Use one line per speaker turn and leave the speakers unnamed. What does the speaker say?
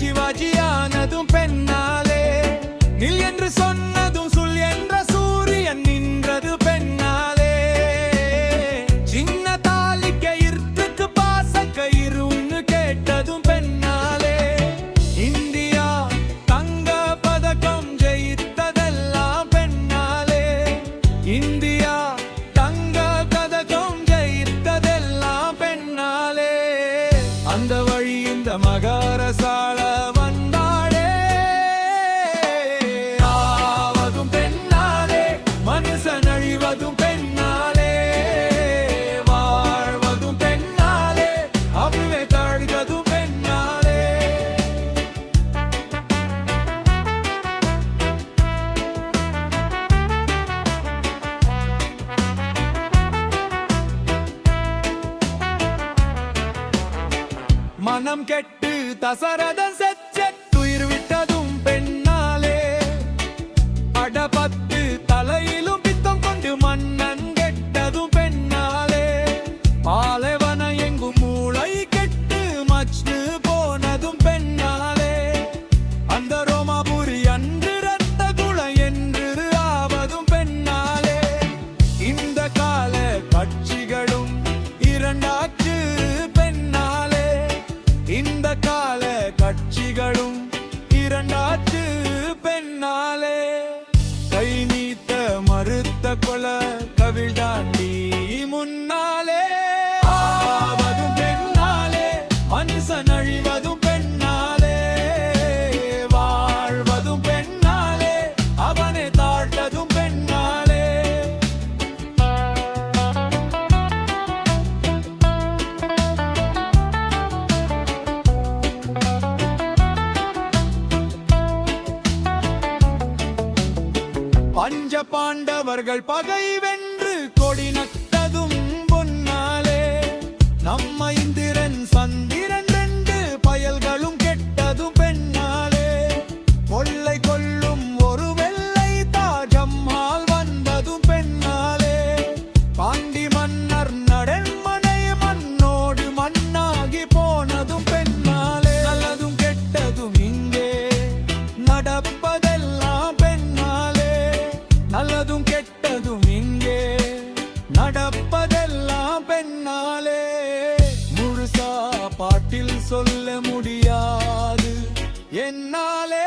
சிவாஜியானதும் பெண்ணாலே. நில் என்று சொன்னதும் சுல் என்ற சூரியன் நின்றது பெண்ணாலே. சின்ன தாலி கயிற்றுக்கு பாச கயிறுன்னு கேட்டதும் பெண்ணாலே. இந்தியா தங்க பதக்கம் ஜெயித்ததெல்லாம் பெண்ணாலே. இந்தியா தங்க பதக்கம் ஜெயித்ததெல்லாம் பெண்ணாலே. அந்த வழி இந்த மகாரசால வந்தாளே. ஆவதும் பெண்ணாலே, மனுஷன் அழிவதும் பெண்ணாலே. வாழ்வதும் பெண்ணாலே, அவ்வே தாழ்வதும் பெண்ணாலே. மனம் கெட்டு தசரதன் செத்துயிர் விட்டதும் பெண்ணாலே. அடபத்து தலையிலும் பித்தம் கொண்டு மன்னன் கெட்டதும் பெண்ணாலே. பாலைவன எங்கும் மூளை கெட்டு மச்னு போனதும் பெண்ணாலே. அந்த ரோமாபுரி அன்று ரத்த குல என்று ஆவதும் பெண்ணாலே. இந்த கால கட்சிகளும் இரண்டாச்சு பெண்ணாலே. இந்த கால கட்சிகளும் இரண்டாச்சு பெண்ணாலே. கை நீத்த மறுத்த கொல கவிழ்தாண்டி முன்னாலே. ஆவதும் பெண்ணாலே, மனுஷன் அழிவதும் பெண்ணாலே. வாழ்வதும் பெண்ணாலே, அவனை தாழ்த்ததும் பெண்ணாலே. பஞ்ச பாண்டவர்கள் பகை வென்று கொடி நட்டதும் பொன்னாலே. நம்ம இந்திரன் சந்திரன் ரெண்டு பயல்களும் கெட்டதும் பெண்ணாலே. கொள்ளை கொள்ளும் ஒரு வெள்ளை தாஜம்மாள் வந்ததும் பெண்ணாலே. பாண்டி மன்னர் நடன்மனை மண்ணோடு மண்ணாகி போனதும் பெண்ணாலே. நல்லதும் கெட்டதும் இங்கே நடப்பதெல்லாம் பெண்ணாலே. நல்லதும் கெட்டதும் இங்கே நடப்பதெல்லாம் பெண்ணாலே. முழுசா பாட்டில் சொல்ல முடியாது என்னாலே.